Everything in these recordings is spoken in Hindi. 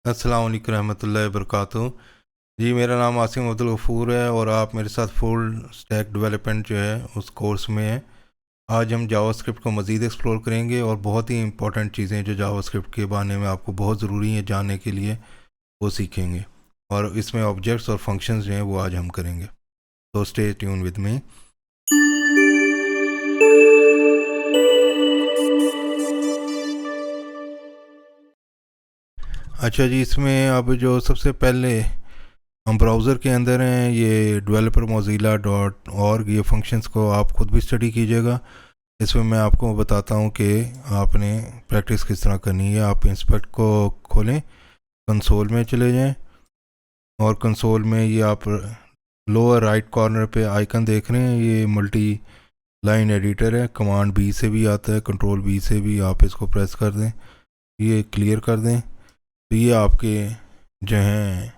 अस्सलाम वालेकुम रहमतुल्लाहि वबरकातुहू। जी, मेरा नाम आसिम अब्दुल गफ़ूर है और आप मेरे साथ फुल स्टैक डेवलपमेंट जो है उस कोर्स में है। आज हम जावास्क्रिप्ट को मज़ीद एक्सप्लोर करेंगे और बहुत ही इंपॉर्टेंट चीज़ें जो जावास्क्रिप्ट के बारे में आपको बहुत ज़रूरी है जानने के लिए वो सीखेंगे। और इसमें ऑब्जेक्ट्स और फंक्शंस जो हैं वो आज हम करेंगे। तो स्टे ट्यून विद मी। अच्छा जी, इसमें अब जो सबसे पहले हम ब्राउज़र के अंदर हैं, ये डेवलपर मोज़िला डॉट ऑर्ग, ये फंक्शंस को आप ख़ुद भी स्टडी कीजिएगा। इसमें मैं आपको बताता हूँ कि आपने प्रैक्टिस किस तरह करनी है। आप इंस्पेक्ट को खोलें, कंसोल में चले जाएं और कंसोल में ये आप लोअर राइट कॉर्नर पे आइकन देख रहे हैं, ये मल्टी लाइन एडिटर है। कमांड बी से भी आता है, कंट्रोल बी से भी। आप इसको प्रेस कर दें, ये क्लियर कर दें, तो ये आपके जो हैं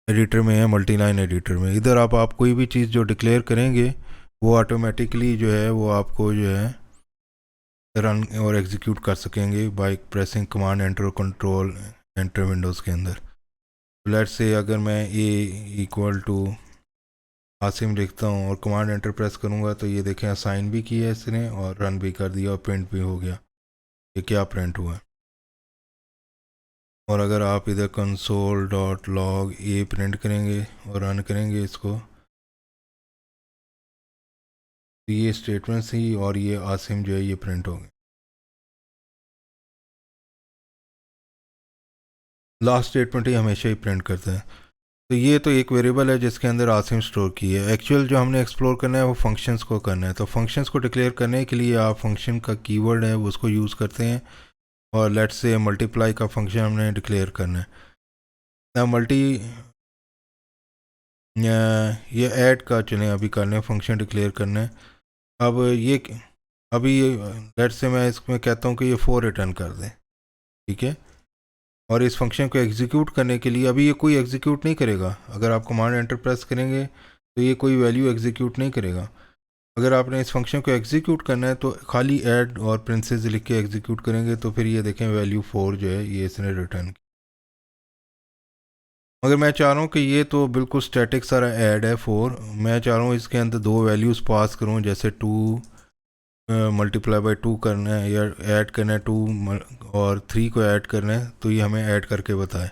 एडिटर में है, मल्टी लाइन एडिटर में। इधर आप कोई भी चीज़ जो डिक्लेयर करेंगे वो ऑटोमेटिकली जो है वो आपको जो है रन और एग्जीक्यूट कर सकेंगे by pressing command enter, control enter Windows के अंदर। लेट्स से अगर मैं ए इक्वल टू आसिम लिखता हूँ और कमांड एंटर प्रेस करूँगा तो ये देखें असाइन भी किया इसने और रन भी कर दिया और प्रिंट भी हो गया। ये क्या प्रिंट हुआ है। और अगर आप इधर कंसोल डॉट लॉग ए प्रिंट करेंगे और रन करेंगे इसको, तो ये स्टेटमेंट ही और ये आसिम जो है ये प्रिंट हो गए। लास्ट स्टेटमेंट ही हमेशा ही प्रिंट करता है। तो ये तो एक वेरिएबल है जिसके अंदर आसिम स्टोर की है। एक्चुअल जो हमने एक्सप्लोर करना है वो फंक्शंस को करना है। तो फंक्शंस को डिक्लेयर करने के लिए आप फंक्शन का कीवर्ड है वो उसको यूज़ करते हैं। और लेट्स से मल्टीप्लाई का फंक्शन हमने डिक्लेयर करना है। मल्टी ये ऐड का चलें अभी करने, फंक्शन डिक्लेयर करना है। अब ये अभी लेट्स से मैं इसमें कहता हूँ कि ये 4 रिटर्न कर दें, ठीक है। और इस फंक्शन को एग्जीक्यूट करने के लिए अभी ये कोई एग्जीक्यूट नहीं करेगा। अगर आप कमांड एंटर प्रेस करेंगे तो ये कोई वैल्यू एग्जीक्यूट नहीं करेगा। अगर आपने इस फंक्शन को एग्जीक्यूट करना है तो खाली ऐड और प्रिंसेस लिख के एग्जीक्यूट करेंगे तो फिर ये देखें वैल्यू 4 जो है ये इसने रिटर्न की। मगर मैं चाह रहा हूँ कि ये तो बिल्कुल स्टैटिक सारा ऐड है 4। मैं चाह रहा हूँ इसके अंदर 2 वैल्यूज़ पास करूँ, जैसे 2 मल्टीप्लाई बाई 2 करना है या ऐड करना है 2 और 3 को ऐड करना है तो ये हमें ऐड करके बताए।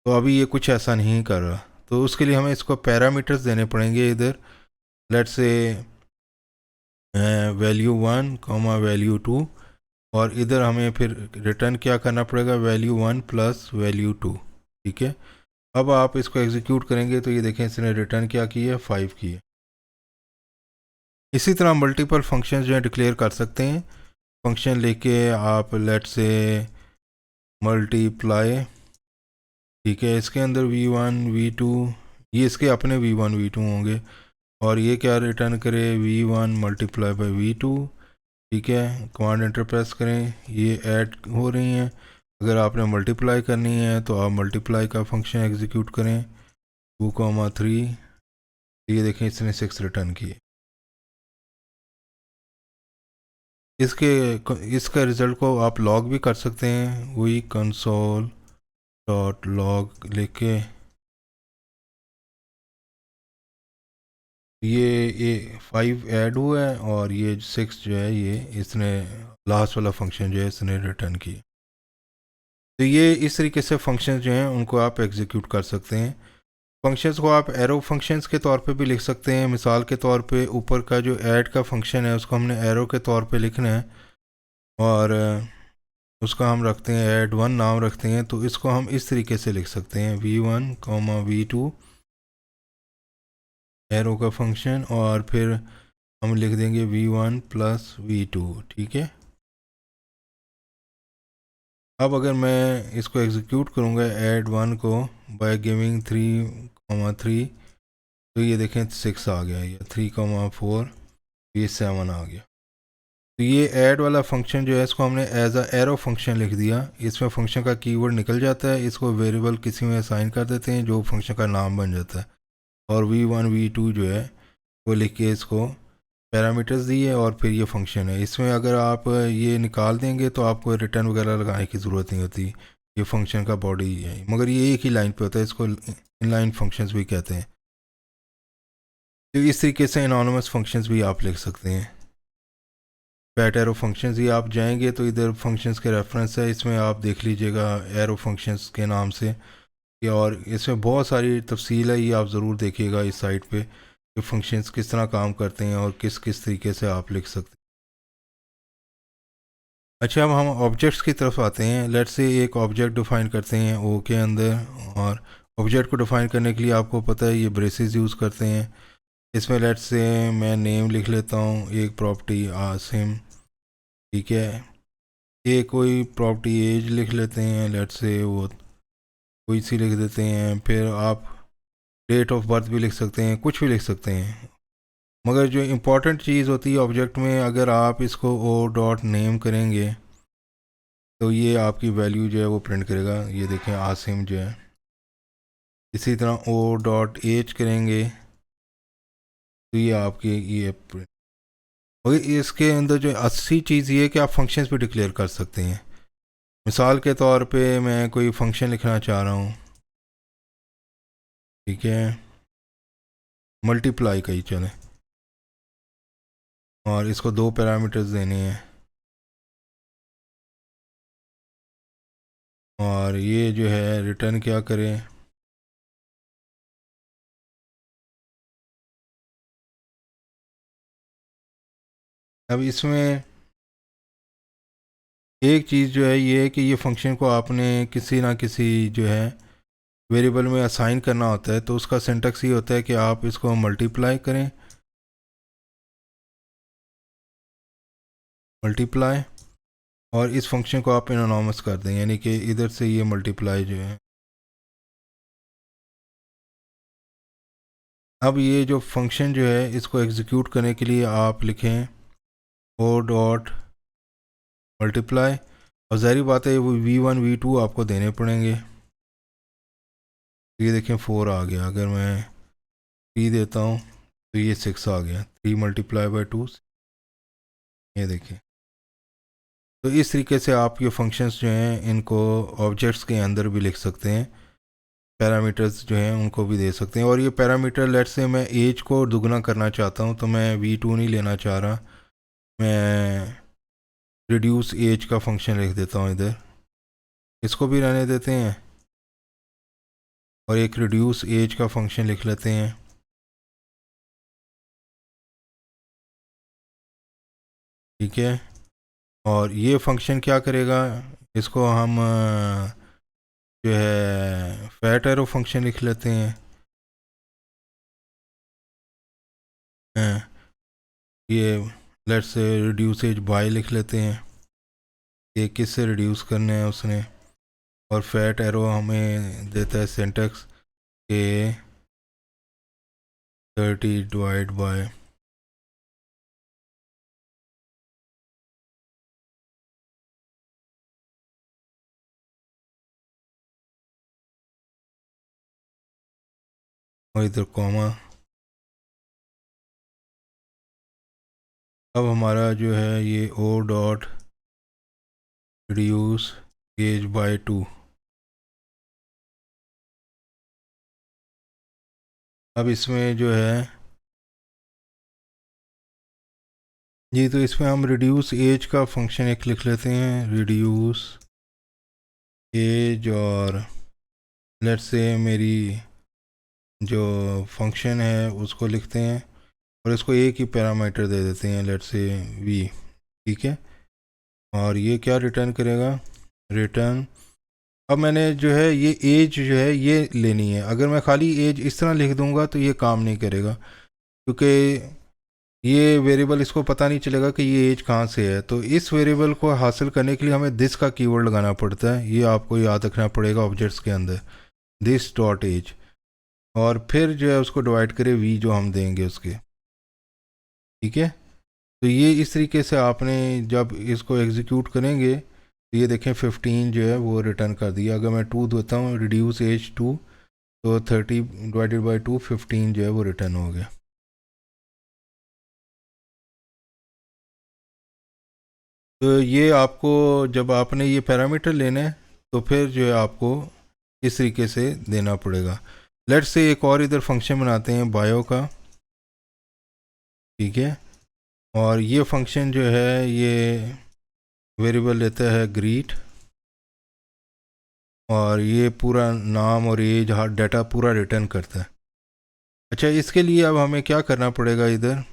तो अभी ये कुछ ऐसा नहीं कर रहा, तो उसके लिए हमें इसको पैरामीटर्स देने पड़ेंगे इधर। Let's say value 1 comma value 2 और इधर हमें फिर रिटर्न क्या करना पड़ेगा, वैल्यू 1 प्लस वैल्यू 2, ठीक है। अब आप इसको एग्जीक्यूट करेंगे तो ये देखें इसने रिटर्न क्या की है, 5 की है। इसी तरह मल्टीपल फंक्शंस जो है डिक्लेयर कर सकते हैं। फंक्शन लेके आप लेट्स से मल्टीप्लाई, ठीक है, इसके अंदर v1 v2, ये इसके अपने v1 v2 होंगे और ये क्या रिटर्न करे, v1 मल्टीप्लाई बाई v2, ठीक है। कमांड एंटर प्रेस करें, ये ऐड हो रही हैं। अगर आपने मल्टीप्लाई करनी है तो आप मल्टीप्लाई का फंक्शन एग्जीक्यूट करें 2,3, ये देखें इसने 6 रिटर्न किए। इसका रिज़ल्ट को आप लॉग भी कर सकते हैं, वही कंसोल डॉट लॉग लेके ये 5 ऐड हुआ है और ये 6 जो है ये इसने लास्ट वाला फंक्शन जो है इसने रिटर्न किया। तो ये इस तरीके से फंक्शंस जो हैं उनको आप एग्जीक्यूट कर सकते हैं। फंक्शंस को आप एरो फंक्शंस के तौर पे भी लिख सकते हैं। मिसाल के तौर पे ऊपर का जो ऐड का फंक्शन है उसको हमने एरो के तौर पे लिखना है और उसका हम रखते हैं ऐड1 नाम रखते हैं। तो इसको हम इस तरीके से लिख सकते हैं v1 v2 एरो का फंक्शन और फिर हम लिख देंगे v1 प्लस v2, ठीक है। अब अगर मैं इसको एग्जीक्यूट करूँगा ऐड1 को बाय गिविंग 3,3, तो ये देखें 6 आ गया, या 3,4, ये 7 आ गया। तो ये ऐड वाला फंक्शन जो है इसको हमने एज अ एरो फंक्शन लिख दिया। इसमें फंक्शन का कीवर्ड निकल जाता है, इसको वेरिएबल किसी में असाइन कर देते हैं जो फंक्शन का नाम बन जाता है। और v1 v2 जो है वो लिख के इसको पैरामीटर्स दिए और फिर ये फंक्शन है। इसमें अगर आप ये निकाल देंगे तो आपको रिटर्न वगैरह लगाने की ज़रूरत नहीं होती। ये फंक्शन का बॉडी है, मगर ये एक ही लाइन पे होता है, इसको इनलाइन फंक्शंस भी कहते हैं। तो इस तरीके से एनोनिमस फंक्शंस भी आप लिख सकते हैं। फैट एरो फंक्शंस, ये आप जाएंगे तो इधर फंक्शंस के रेफरेंस है, इसमें आप देख लीजिएगा एरो फंक्शंस के नाम से। और इसमें बहुत सारी तफसील है, ये आप ज़रूर देखिएगा इस साइट पे कि फंक्शंस किस तरह काम करते हैं और किस किस तरीके से आप लिख सकते हैं। अच्छा, अब हम ऑब्जेक्ट्स की तरफ आते हैं। लेट्स से एक ऑब्जेक्ट डिफ़ाइन करते हैं ओ के अंदर, और ऑब्जेक्ट को डिफ़ाइन करने के लिए आपको पता है ये ब्रेसेस यूज़ करते हैं। इसमें लेट्स से मैं नेम लिख लेता हूँ, एक प्रॉपर्टी आसिम, ठीक है। ये कोई प्रॉपर्टी एज लिख लेते हैं, लेट्स से वो कोई सी लिख देते हैं। फिर आप डेट ऑफ बर्थ भी लिख सकते हैं, कुछ भी लिख सकते हैं। मगर जो इम्पोर्टेंट चीज़ होती है ऑब्जेक्ट में, अगर आप इसको ओ डॉट नेम करेंगे तो ये आपकी वैल्यू जो है वो प्रिंट करेगा। ये देखें आसिम जो है। इसी तरह ओ डॉट एज करेंगे तो ये आपकी ये print। और इसके अंदर जो अच्छी चीज़ ये है कि आप फंक्शंस भी डिक्लेयर कर सकते हैं। मिसाल के तौर पे मैं कोई फंक्शन लिखना चाह रहा हूँ, ठीक है, मल्टीप्लाई का ही चले, और इसको 2 पैरामीटर्स देने हैं। और ये जो है रिटर्न क्या करें, अब इसमें एक चीज़ जो है ये है कि ये फंक्शन को आपने किसी ना किसी जो है वेरिएबल में असाइन करना होता है। तो उसका सिंटैक्स ये होता है कि आप इसको मल्टीप्लाई करें, मल्टीप्लाई, और इस फंक्शन को आप एनोनिमस कर दें, यानी कि इधर से ये मल्टीप्लाई जो है। अब ये जो फंक्शन जो है इसको एग्जीक्यूट करने के लिए आप लिखें ओ डॉट मल्टीप्लाई, और ज़ाहिर बात है वो v1 v2 आपको देने पड़ेंगे। ये देखें 4 आ गया, अगर मैं 3 देता हूँ तो ये 6 आ गया, 3 मल्टीप्लाई बाई 2, ये देखें। तो इस तरीके से आप ये फंक्शंस जो हैं इनको ऑब्जेक्ट्स के अंदर भी लिख सकते हैं, पैरामीटर्स जो हैं उनको भी दे सकते हैं। और ये पैरामीटर लेट्स से मैं एज को दुगना करना चाहता हूँ तो मैं v2 नहीं लेना चाह रहा, मैं रिड्यूस एज का फंक्शन लिख देता हूँ इधर, इसको भी रहने देते हैं, और एक रिड्यूस एज का फंक्शन लिख लेते हैं, ठीक है। और ये फंक्शन क्या करेगा, इसको हम जो है फैट एरो फंक्शन लिख लेते हैं। ये let's say reduce as bye लिख लेते हैं, ये किस से रिड्यूस करना है उसने। और फैट एरो हमें देता है सिंटैक्स के 30 डिवाइड बाय, और इधर कॉमा। अब हमारा जो है ये O dot reduce as by 2। अब इसमें जो है जी, तो इसमें हम रिड्यूस एज का फंक्शन एक लिख लेते हैं, रिड्यूस एज, और लेट्स से मेरी जो फंक्शन है उसको लिखते हैं और इसको एक ही पैरामीटर दे देते हैं, लेट्स से वी, ठीक है। और ये क्या रिटर्न करेगा, रिटर्न। अब मैंने जो है ये एज जो है ये लेनी है, अगर मैं खाली एज इस तरह लिख दूंगा तो ये काम नहीं करेगा, क्योंकि ये वेरिएबल इसको पता नहीं चलेगा कि ये एज कहाँ से है। तो इस वेरिएबल को हासिल करने के लिए हमें दिस का कीवर्ड लगाना पड़ता है, ये आपको याद रखना पड़ेगा ऑब्जेक्ट्स के अंदर, दिस डॉट एज, और फिर जो है उसको डिवाइड करे वी जो हम देंगे उसके, ठीक है। तो ये इस तरीके से आपने जब इसको एग्जीक्यूट करेंगे तो ये देखें 15 जो है वो रिटर्न कर दिया। अगर मैं 2 देता हूँ रिड्यूस एज 2, तो 30 डिवाइडेड बाई 2 15 जो है वो रिटर्न हो गया। तो ये आपको जब आपने ये पैरामीटर लेना है तो फिर जो है आपको इस तरीके से देना पड़ेगा। लेट्स से एक और इधर फंक्शन बनाते हैं बायो का, ठीक है। और ये फंक्शन जो है ये वेरिएबल लेता है ग्रीट, और ये पूरा नाम और एज हर डाटा पूरा रिटर्न करता है। अच्छा, इसके लिए अब हमें क्या करना पड़ेगा, इधर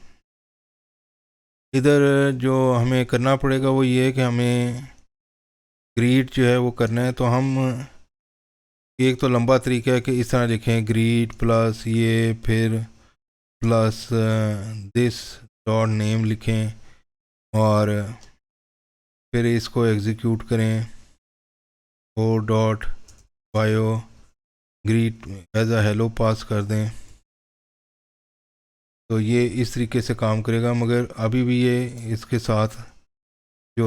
इधर जो हमें करना पड़ेगा वो ये है कि हमें ग्रीट जो है वो करना है। तो हम एक तो लंबा तरीका है कि इस तरह लिखें ग्रीट प्लस ये फिर प्लस दिस डॉट नेम लिखें, और फिर इसको एग्जीक्यूट करें, O dot bio greet as a hello pass कर दें। तो ये इस तरीके से काम करेगा, मगर अभी भी ये इसके साथ जो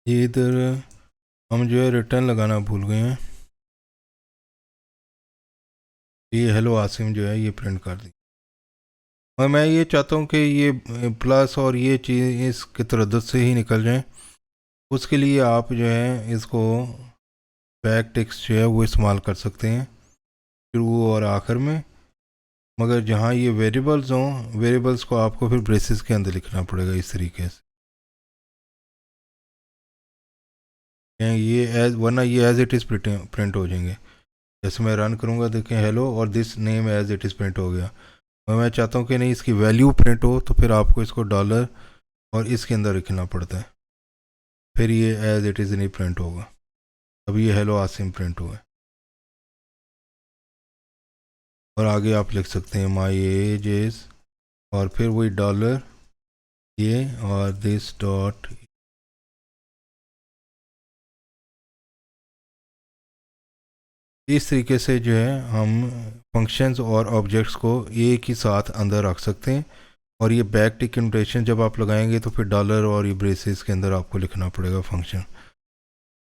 ये इधर हम जो है रिटर्न लगाना भूल गए हैं। ये हेलो आसिम जो है ये प्रिंट कर दी, और मैं ये चाहता हूँ कि ये प्लस और ये चीज़ इसके तरद्दुत से ही निकल जाए। उसके लिए आप जो है इसको बैक टेक्स्ट जो है वो इस्तेमाल कर सकते हैं शुरू और आखिर में, मगर जहाँ ये वेरिएबल्स हों, वेरिएबल्स को आपको फिर ब्रेसेस के अंदर लिखना पड़ेगा इस तरीके से। ये एज, वरना ये एज इट इज़ प्रिंट हो जाएंगे। जैसे मैं रन करूँगा, देखें हेलो और this name as it is print हो गया। और मैं चाहता हूँ कि नहीं इसकी वैल्यू प्रिंट हो, तो फिर आपको इसको डॉलर और इसके अंदर लिखना पड़ता है, फिर ये एज इट इज़ नहीं प्रिंट होगा। अब ये हेलो आसिम प्रिंट हुआ है। और आगे आप लिख सकते हैं माई एज इज़, और फिर वही डॉलर ये और दिस डॉट। इस तरीके से जो है हम फंक्शंस और ऑब्जेक्ट्स को एक ही साथ अंदर रख सकते हैं। और ये बैक टिक नोटेशन जब आप लगाएंगे तो फिर डॉलर और ये ब्रेसेस के अंदर आपको लिखना पड़ेगा फंक्शन।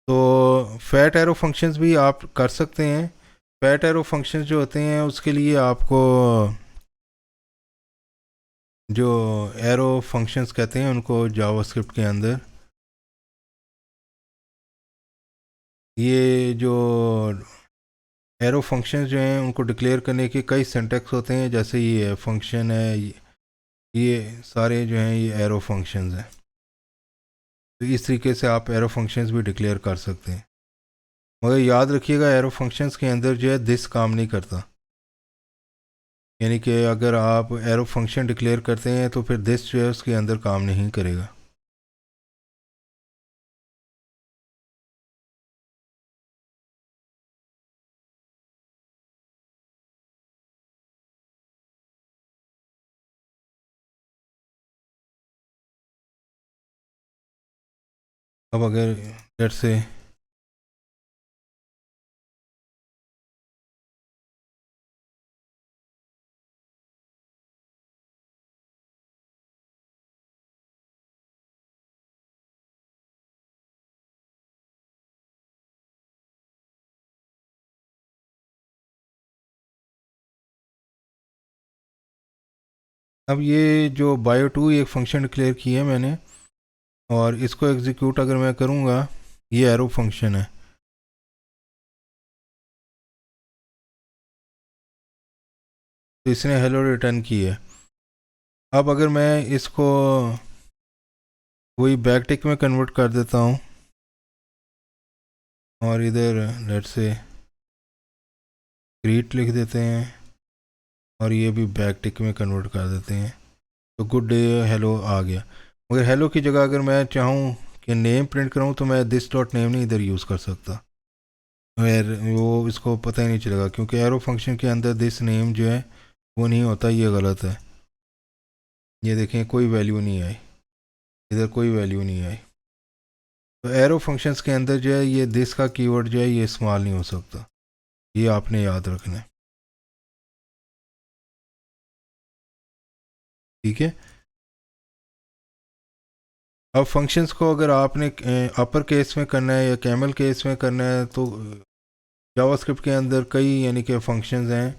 तो फैट एरो फंक्शंस भी आप कर सकते हैं। फैट एरो फंक्शंस जो होते हैं उसके लिए आपको जो एरो फंक्शंस कहते हैं उनको जावास्क्रिप्ट के अंदर ये जो एरो फंक्शंस जो हैं उनको डिक्लेयर करने के कई सिंटैक्स होते हैं। जैसे ये फंक्शन है, ये सारे जो हैं ये एरो फंक्शंस हैं। तो इस तरीके से आप एरो फंक्शंस भी डिक्लेयर कर सकते हैं, मगर याद रखिएगा एरो फंक्शंस के अंदर जो है दिस काम नहीं करता। यानी कि अगर आप एरो फंक्शन डिक्लेयर करते हैं तो फिर दिस जो है उसके अंदर काम नहीं करेगा। अब अगर लेट से अब ये जो बायो टू एक फंक्शन डिक्लेयर किया है मैंने, और इसको एग्जीक्यूट अगर मैं करूँगा, ये एरो फंक्शन है। तो इसने हेलो रिटर्न की है। अब अगर मैं इसको वही बैकटिक में कन्वर्ट कर देता हूँ, और इधर लेट से ग्रीट लिख देते हैं, और ये भी बैकटिक में कन्वर्ट कर देते हैं, तो गुड डे हेलो आ गया। मगर हेलो की जगह अगर मैं चाहूँ कि नेम प्रिंट कराऊँ तो मैं दिस डॉट नेम नहीं इधर यूज़ कर सकता। फिर वो इसको पता ही नहीं चलेगा, क्योंकि एरो फंक्शन के अंदर दिस नेम जो है वो नहीं होता, ये गलत है। ये देखें कोई वैल्यू नहीं आई, इधर कोई वैल्यू नहीं आई। तो एरो फंक्शंस के अंदर जो है ये दिस का कीवर्ड जो है ये इस्तेमाल नहीं हो सकता, ये आपने याद रखना है, ठीक है। अब फंक्शंस को अगर आपने अपर केस में करना है या कैमल केस में करना है, तो जावास्क्रिप्ट के अंदर कई यानी कि फंक्शंस हैं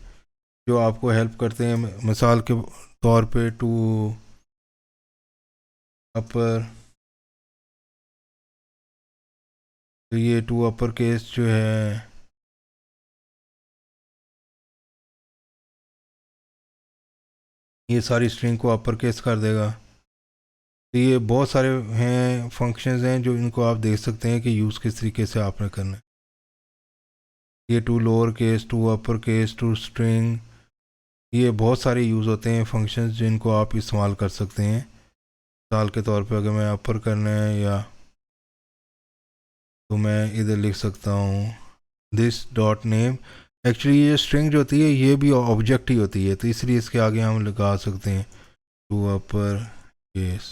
जो आपको हेल्प करते हैं। मिसाल के तौर पे टू अपर तो ये टू अपर केस जो है ये सारी स्ट्रिंग को अपर केस कर देगा। तो ये बहुत सारे हैं फंक्शंस हैं जो इनको आप देख सकते हैं कि यूज़ किस तरीके से आपने करना है। ये to lower case, to upper case, to string, ये बहुत सारे यूज़ होते हैं फंक्शंस जिनको आप इस्तेमाल कर सकते हैं। मिसाल के तौर पे अगर मैं अपर करना है या तो मैं इधर लिख सकता हूँ दिस डॉट नेम। एक्चुअली ये स्ट्रिंग जो होती है ये भी ऑब्जेक्ट ही होती है, तो इसलिए इसके आगे हम लगा सकते हैं टू अपर केस।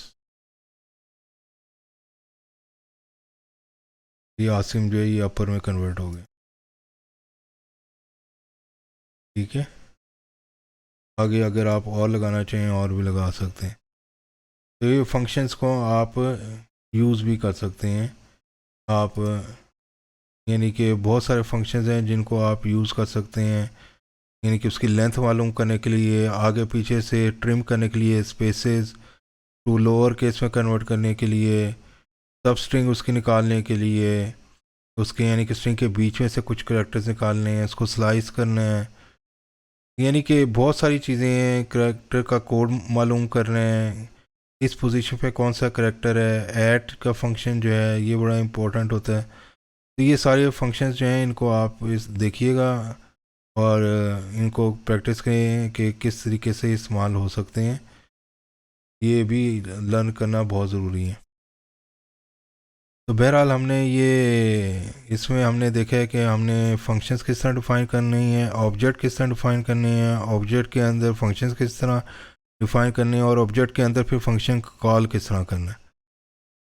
ये आसिम जो है ये अपर में कन्वर्ट हो गया, ठीक है। आगे अगर आप और लगाना चाहें और भी लगा सकते हैं। तो ये फंक्शंस को आप यूज़ भी कर सकते हैं आप, यानी कि बहुत सारे फंक्शंस हैं जिनको आप यूज़ कर सकते हैं। यानी कि उसकी लेंथ मालूम करने के लिए, आगे पीछे से ट्रिम करने के लिए, स्पेसेस टू लोअर केस में कन्वर्ट करने के लिए, सब स्ट्रिंग उसकी निकालने के लिए, उसके यानी कि स्ट्रिंग के बीच में से कुछ करैक्टर्स निकालने हैं, उसको स्लाइस करना है, यानी कि बहुत सारी चीज़ें हैं। करैक्टर का कोड मालूम कर रहे हैं, इस पोजीशन पे कौन सा करैक्टर है। ऐट का फंक्शन जो है ये बड़ा इंपॉर्टेंट होता है। तो ये सारे फंक्शंस जो हैं इनको आप इस देखिएगा और इनको प्रैक्टिस करें कि किस तरीके से इस्तेमाल हो सकते हैं। ये भी लर्न करना बहुत ज़रूरी है। तो बहरहाल हमने ये इसमें हमने देखा है कि हमने फंक्शंस किस तरह डिफ़ाइन करनी है, ऑब्जेक्ट किस तरह डिफ़ाइन करनी है, ऑब्जेक्ट के अंदर फंक्शंस किस तरह डिफ़ाइन करनी है और ऑब्जेक्ट के अंदर फिर फंक्शन कॉल किस तरह करना है।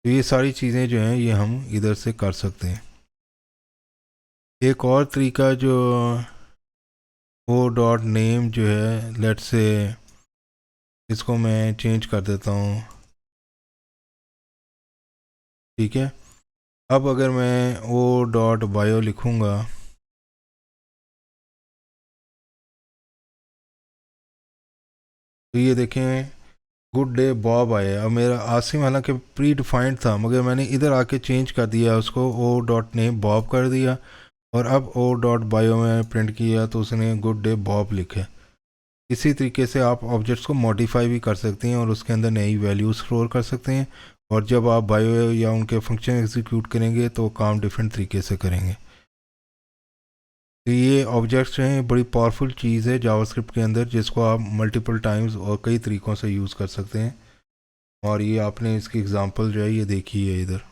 तो ये सारी चीज़ें जो हैं ये हम इधर से कर सकते हैं। एक और तरीका जो वो डॉट नेम जो है, लेट से इसको मैं चेंज कर देता हूँ, ठीक है। अब अगर मैं ओ डॉट बायो लिखूँगा तो ये देखें गुड डे बॉब आया। अब मेरा आसिम हालांकि प्री डिफाइंड था, मगर मैंने इधर आके चेंज कर दिया उसको, ओ डॉट नेम बॉब कर दिया और अब ओ डॉट बायो में प्रिंट किया तो उसने गुड डे बॉब लिखा। इसी तरीके से आप ऑब्जेक्ट्स को मॉडिफाई भी कर सकते हैं और उसके अंदर नई वैल्यूज़ स्टोर कर सकते हैं, और जब आप बायो या उनके फंक्शन एग्जीक्यूट करेंगे तो काम डिफरेंट तरीके से करेंगे। तो ये ऑब्जेक्ट्स जो हैं बड़ी पावरफुल चीज़ है जावास्क्रिप्ट के अंदर, जिसको आप मल्टीपल टाइम्स और कई तरीक़ों से यूज़ कर सकते हैं। और ये आपने इसकी एग्ज़ाम्पल जो है ये देखी है इधर।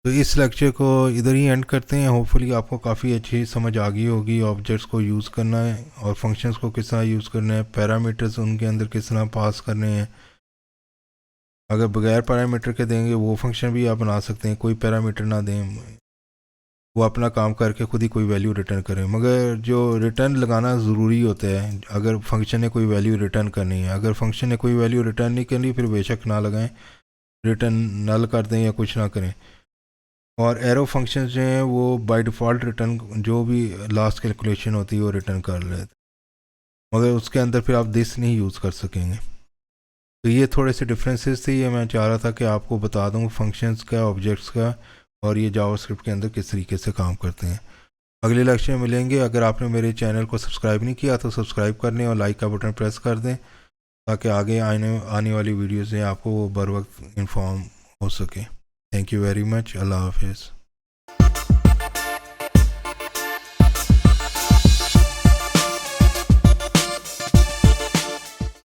तो इस लेक्चर को इधर ही एंड करते हैं। होपफुली आपको काफ़ी अच्छी समझ आ गई होगी ऑब्जेक्ट्स को यूज़ करना है और फंक्शंस को किस तरह यूज़ करना है, पैरामीटर्स उनके अंदर किस तरह पास करने हैं। अगर बगैर पैरामीटर के देंगे वो फंक्शन भी आप बना सकते हैं, कोई पैरामीटर ना दें, वो अपना काम करके खुद ही कोई वैल्यू रिटर्न करें। मगर जो रिटर्न लगाना ज़रूरी होता है, अगर फंक्शन ने कोई वैल्यू रिटर्न करनी है, अगर फंक्शन ने कोई वैल्यू रिटर्न नहीं करनी फिर बेशक ना लगाएं, रिटर्न नल कर दें या कुछ ना करें। और एरो फंक्शन जो हैं वो बाय डिफ़ॉल्ट रिटर्न जो भी लास्ट कैलकुलेशन होती है वो रिटर्न कर लेते, मगर उसके अंदर फिर आप दिस नहीं यूज़ कर सकेंगे। तो ये थोड़े से डिफरेंसेस थे, ये मैं चाह रहा था कि आपको बता दूँ फंक्शंस का, ऑब्जेक्ट्स का, और ये जावास्क्रिप्ट के अंदर किस तरीके से काम करते हैं। अगले लेक्चर में मिलेंगे। अगर आपने मेरे चैनल को सब्सक्राइब नहीं किया तो सब्सक्राइब कर लें और लाइक का बटन प्रेस कर दें, ताकि आगे आने वाली वीडियो से आपको वो बर वक्त इन्फॉर्म हो सके। Thank you very much. अल्लाह हाफिज़।